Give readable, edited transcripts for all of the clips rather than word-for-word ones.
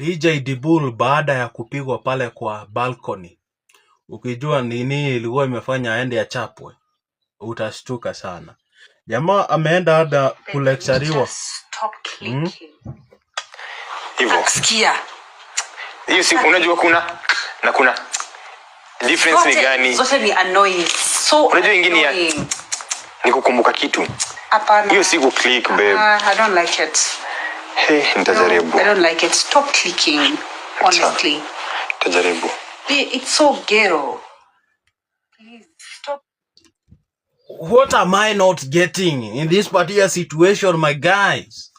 DJ Dibul baada ya kupigwa pale kwa balcony. Ukijua nini ilikuwa imefanya aende ya chapwe, utashtuka sana. Jamaa ameenda hada kulekshariwa. Hivyo. Sikia. Hiyo si unajua kuna difference ni gani? Zote ni annoying. So unajua ingine ya ni kukumbuka kitu. Hapana. Hiyo si click babe. I don't like it. Hey, nitajaribu. I don't like it. Stop clicking. Honestly. Nitajaribu. It's so ghetto. Please stop. What am I not getting in this particular situation, my guys?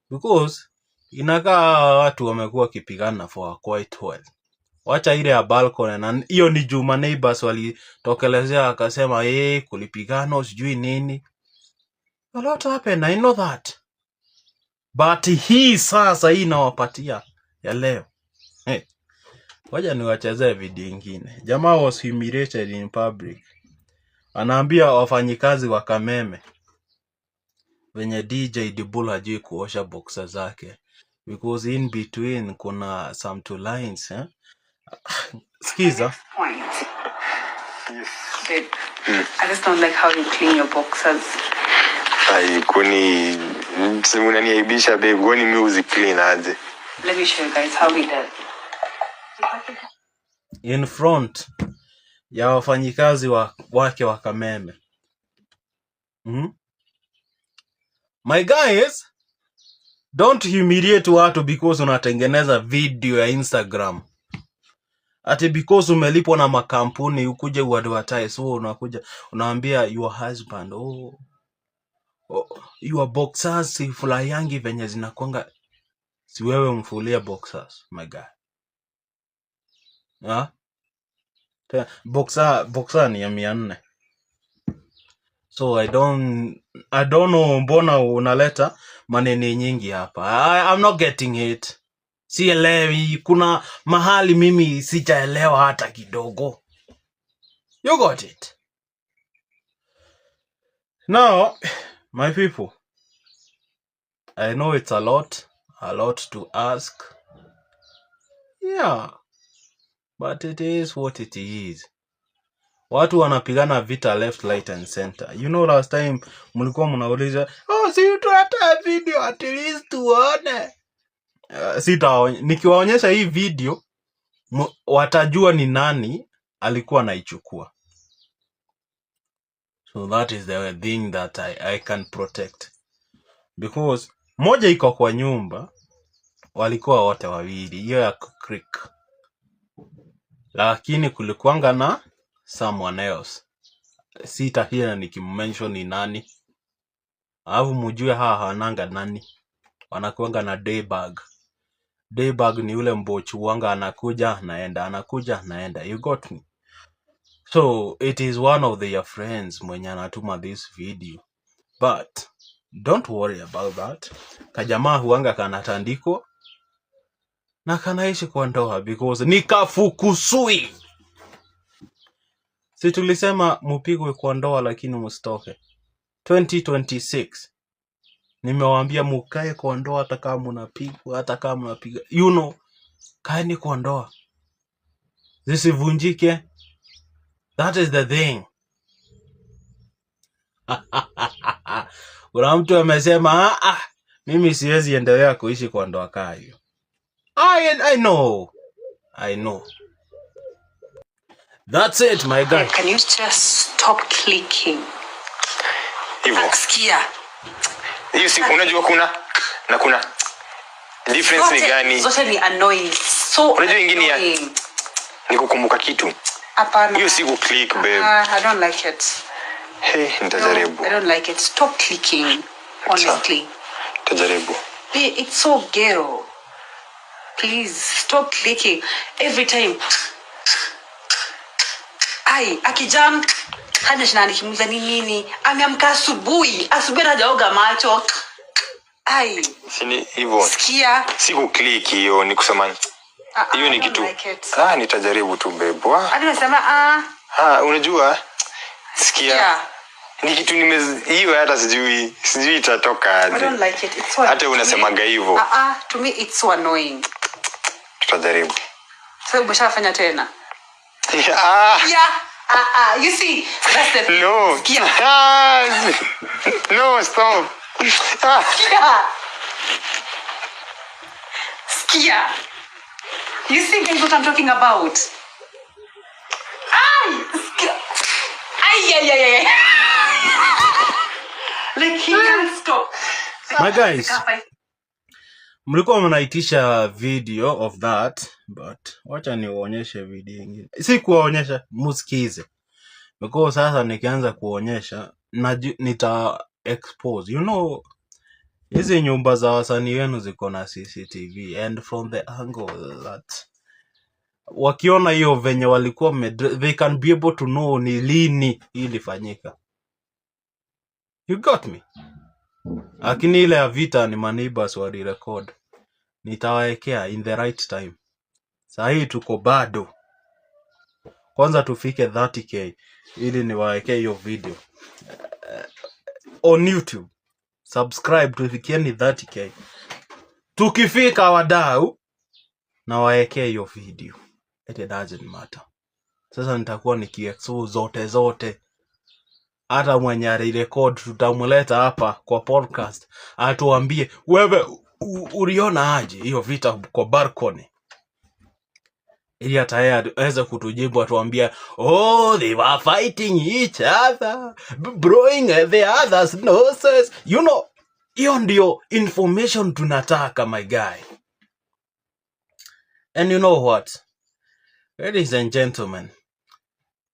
Because inakaa watu wamekuwa kipigana for quite well. Wacha ile ya balcony, na hiyo ni Juma neighbors walitokelezea akasema kulipigana sijui nini. A lot happened, I know that. But hii sasa hii nawapatia ya leo. Wacha niwachezee video nyingine. Jamaa was humiliated in public. Anaambia wafanyikazi wa Kameme venye DJ Dibul hajui kuosha boxer zake. Because in between kuna some two lines. Skiza. Babe, I just don't like how you clean your boxers. Kuni unaniaibisha babe, goni music clean aje. Let me show you guys how we did. In front ya wafanyikazi wake wa Kameme. My guys, don't humiliate watu because unatengeneza video ya Instagram. Ati because umelipwa na makampuni ukuje uadvertise. So unakuja unaambia your husband, your boxers si fulayangi venye zinakwanga. Si wewe mfulia boxers, my guy. Boxer ni ya 400. So I don't know mbona unaleta maneno nyingi hapa. I'm not getting it. Sielewi, kuna mahali mimi sijaelewa hata kidogo. You got it? Now, my people, I know it's a lot to ask. Yeah, but it is what it is. Watu wanapigana vita left, right and center. You know last time mlikuwa mnauliza, si tuata video at least tuone. Nikiwaonyesha hii video watajua ni nani alikuwa anaichukua. So that is the thing that I can protect. Because moja iko kwa nyumba, walikuwa wote wawili, hiyo ya creek. Lakini kulikuanga na someone else. Sita hina nikimention ni nani. Alafu mjue hawananga nani. Wanakuanga na daybag. Daybag ni ule mbochu wanga anakuja naenda, anakuja naenda. You got me? So it is one of their friends mwenye anatuma this video. But don't worry about that. Kajamaa huanga kanatandiko na kanaishi kwa ndoa because nikafukusui. Si tulisema mupigwe kwa ndoa lakini msitoke. 2026. Nimewaambia mukae kwa ndoa hata kama mnapigwa, hata kama mnapiga. You know, kaeni kwa ndoa. Zisivunjike. That is the thing. Kuna mtu amesema, mimi siwezi endelea kuishi kwa ndoa kaa hiyo. I know. That's it, my guy. Can you just stop clicking? Hivyo. Sikia. Hiyo si unajua kuna difference ni gani? Zote ni annoying. So unajua ingine ya ni kukumbuka kitu. Hapana. Hiyo si click babe. I don't like it. Hey, nitajaribu. I don't like it. Stop clicking. Honestly. Nitajaribu. It's so ghetto. Please stop clicking every time. Akijam hana shinani kimuza nini? Ameamka asubuhi hajaoga macho. Sini hivyo. Sikia. Siku click hiyo ni kusema hiyo ni kitu. Nitajaribu tu babe. Hadi nasema unajua sikia. Ni kitu hiyo hata sijui itatoka aje. I don't like it. It's so hata unasemaga hivyo. To me it's so annoying. tutajaribu. So umeshafanya tena? Yeah. You see, that's the thing. No. No, stop. Skia. You see guys what I'm talking about? Skia. Ay. Like he can't stop. My guys, mlikuwa mnaitisha video of that, but wacha niwaonyeshe video nyingine. Si kuwaonyesha, msikize. Because sasa nikianza kuonyesha nita expose. You know, hizi nyumba za wasanii wenu ziko na CCTV, and from the angle that wakiona hiyo venye walikuwa they can be able to know ni lini ilifanyika. You got me? Lakini ile ya vita ni maneighbors wali record. Nitawaekea in the right time. Saa hii tuko bado. Kwanza tufike 30k ili niwaekee hiyo video on YouTube. Subscribe tufikieni 30k. Tukifika wadau na waekee hiyo video. It doesn't matter. Sasa nitakuwa nikiexpose zote. Hata mwenye alirecord tutamuleta hapa kwa podcast atuambie wewe uliona aje hiyo vita kwa balcony, ili ataweza kutujibu atuambia they were fighting each other, blowing the others noses. You know, hiyo ndio information tunataka, my guy. And you know what, ladies and gentlemen,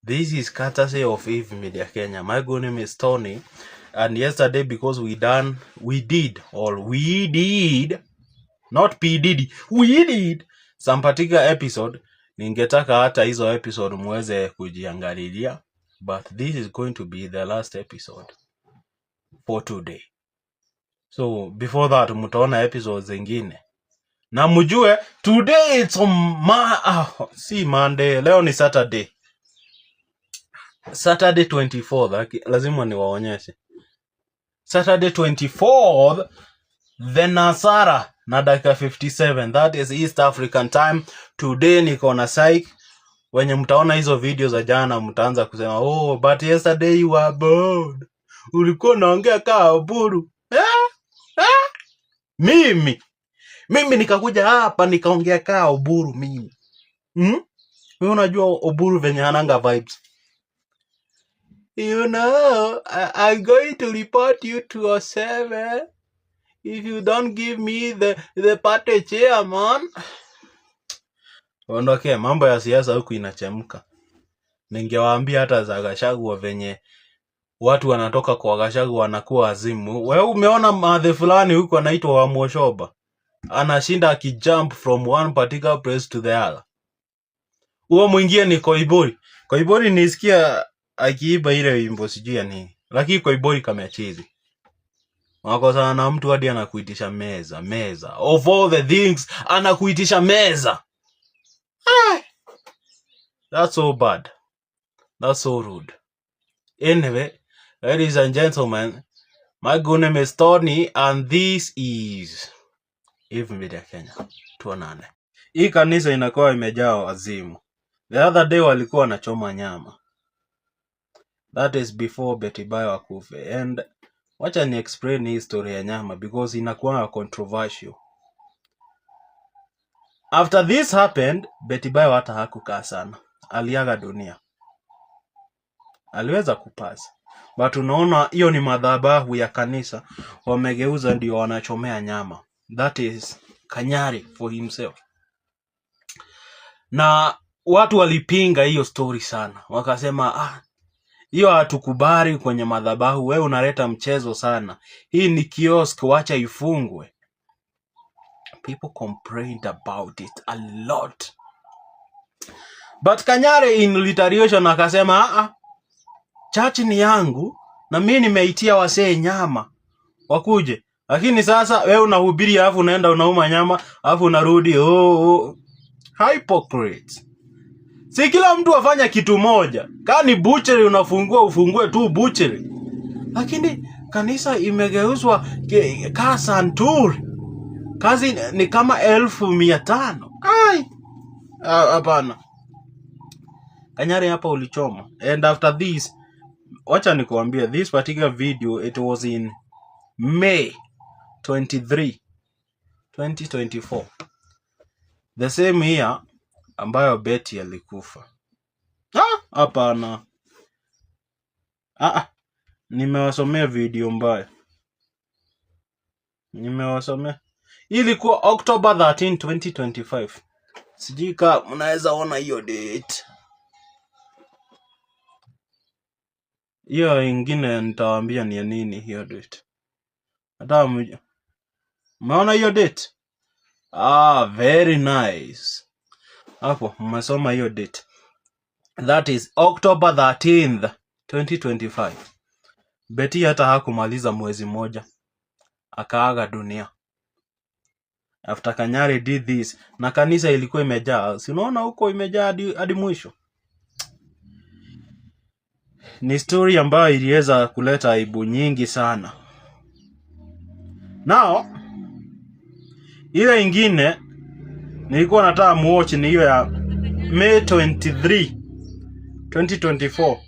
this is courtesy of Eve Media Kenya. My good name is Tony. And yesterday, because we did not P Diddy, we did some particular episode. Ningetaka hata hizo episode muweze kujiangalilia. But this is going to be the last episode for today. So before that, mutaona episodes zingine. Na mjue, today it's on Monday. Leo ni Saturday 24th, lazima niwaonyeshe. Saturday 24th, the Nasara na dakika 57, that is East African time. Today niko na psych. Wenye mtaona hizo video za jana mtaanza kusema but yesterday you were bored. Ulikuwa unaongea kama Oburu. Mimi nikakuja hapa nikaongea kama Oburu mimi. Wewe unajua Oburu venye hananga vibes. You know, I'm going to report you to a server if you don't give me the party chairman. Okay, mambo ya siasa huku inachemka. Ningewaambia hata za Gachagua venye watu wanatoka kwa Gachagua wanakuwa azimu. Wewe umeona madhe fulani huku anaitwa wa Mwoshoba, anashinda akijump from one particular place to the other. Huo mwingine ni Koibori. Koibori nisikia akiiba ile wimbo sijui ya nini. Lakini Koibori kamechizi. Wako sana na mtu hadi anakuitisha meza. Of all the things, anakuitisha meza. That's so bad. That's so rude. Anyway, ladies and gentlemen, my good name is Tony and this is Eve Media Kenya. Tuonane. Hii kanisa inakuwa imejaa wazimu. The other day walikuwa wanachoma nyama. That is before Betty Bayo akufe. And wacha ni explain hii story ya nyama because inakuwa controversial. After this happened, Betty Bayo hata hakukaa sana. Aliaga dunia. Aliweza kupasa. But unaona hiyo ni madhabahu ya kanisa. Wamegeuza ndio wanachomea nyama. That is Kanyari for himself. Na watu walipinga hiyo story sana. Wakasema hiyo hatukubali kwenye madhabahu, wewe unaleta mchezo sana. Hii ni kiosk, wacha ifungwe. People complained about it a lot. But Kanyari in retaliation akasema church ni yangu na mimi nimeitia wasee nyama wakuje. Lakini sasa wewe unahubiri alafu unaenda unauma nyama alafu unarudi hypocrite. Si kila mtu afanya kitu moja. Kama ni butchery ufungue tu butchery. Lakini kanisa imegeuzwa kaa santuri. Kazi ni kama 1500. Ai. Hapana. Kanyari hapa ulichoma. And after this, wacha nikuambia, this particular video, it was in May 23, 2024. The same year ambayo Betty alikufa. Hapana. Nimewasomea video mbaya. Nimewasomea. Ilikuwa October 13, 2025. Sijui kama mnaweza ona hiyo date. Hiyo ingine nitawaambia ni nini hiyo date. Hata mmeona hiyo date? Very nice. Hapo mmesoma hiyo date. That is October 13th, 2025. Betty hata hakumaliza mwezi moja akaaga dunia. After Kanyari did this, na kanisa ilikuwa imejaa. Si unaona huko imejaa hadi mwisho. Ni story ambayo iliweza kuleta aibu nyingi sana. Now, ile ingine nilikuwa nataka muwatch ni hiyo ya May 23, 2024.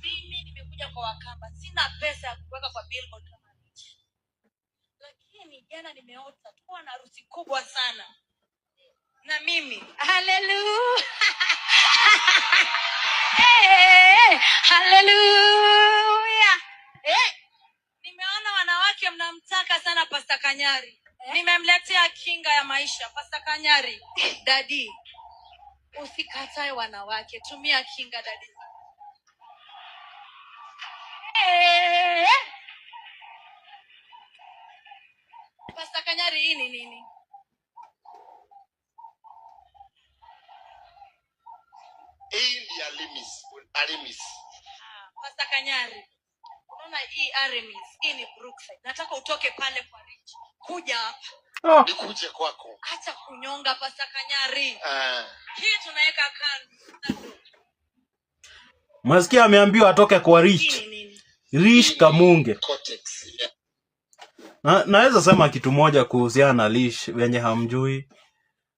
Mimi nimekuja kwa Wakamba. Sina pesa ya kuweka kwa billboard kama hichi. Lakini jana nimeota tuko na harusi kubwa sana. Na mimi, hallelujah. Hallelujah. Nimeona wanawake mnamtaka sana Pastor Kanyari. Nimemletea kinga ya maisha Pastor Kanyari. Daddy, usikatae wanawake, tumia kinga daddy. Pastor Kanyari, hii ni nini? Hii ni Aramis. Pastor Kanyari, unaona hii Aramis, hii ni Brookside. Nataka utoke pale kwa Rich. Kuja hapa. Nikuje kwako. Acha kunyonga Pastor Kanyari. Hii tunaweka kando. Masikia ameambiwa atoke kwa Rich. Rich Kamunge. Naweza sema kitu moja kuhusiana na Rich wenye hamjui.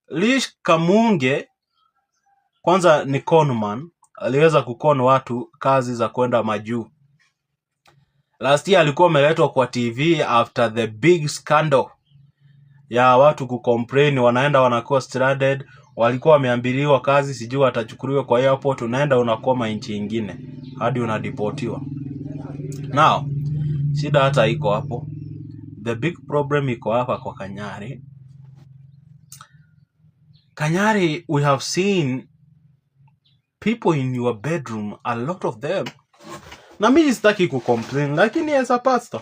Rich Kamunge kwanza ni conman. Aliweza kukon watu kazi za kwenda majuu. Last year alikuwa ameletwa kwa TV after the big scandal ya watu kucomplain wanaenda wanakuwa stranded. Walikuwa wameambiliwa kazi sijui watachukuliwa kwa airport, unaenda unakoma nchi nyingine hadi unadeportiwa. Now, shida hata iko hapo. The big problem iko hapa kwa Kanyari. Kanyari, we have seen people in your bedroom, a lot of them. Na mimi sitaki kucomplain, lakini as a pastor.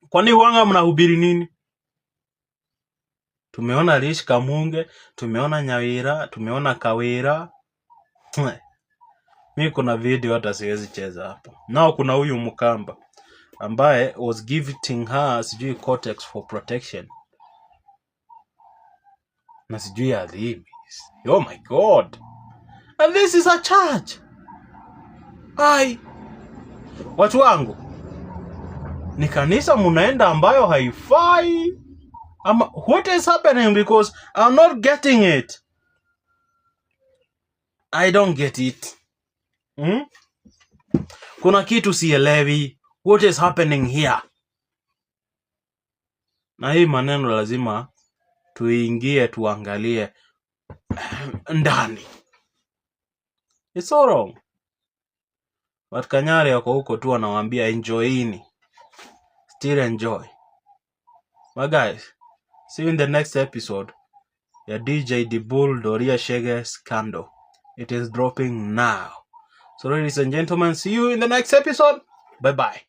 Kwani wanga mnahubiri nini? Tumeona Rich Kamunge, tumeona Nyawira, tumeona Kawira. Mimi kuna video hata siwezi cheza hapo. Nao kuna huyu Mkamba ambaye was giving her sijui Cortex for protection. Na sijui Alimis. Oh my God. And this is a church. Watu wangu, ni kanisa munaenda ambayo haifai. What is happening? Because I'm not getting it. I don't get it. Kuna kitu sielewi. What is happening here? Na hii maneno lazima tuingie tuangalie ndani. It's so wrong. But Kanyari wako huko tu anawaambia enjoyini. Still enjoy. My guys, see you in the next episode. Ya DJ Dibul Doria Shege Scandal. It is dropping now. So ladies and gentlemen, see you in the next episode. Bye bye.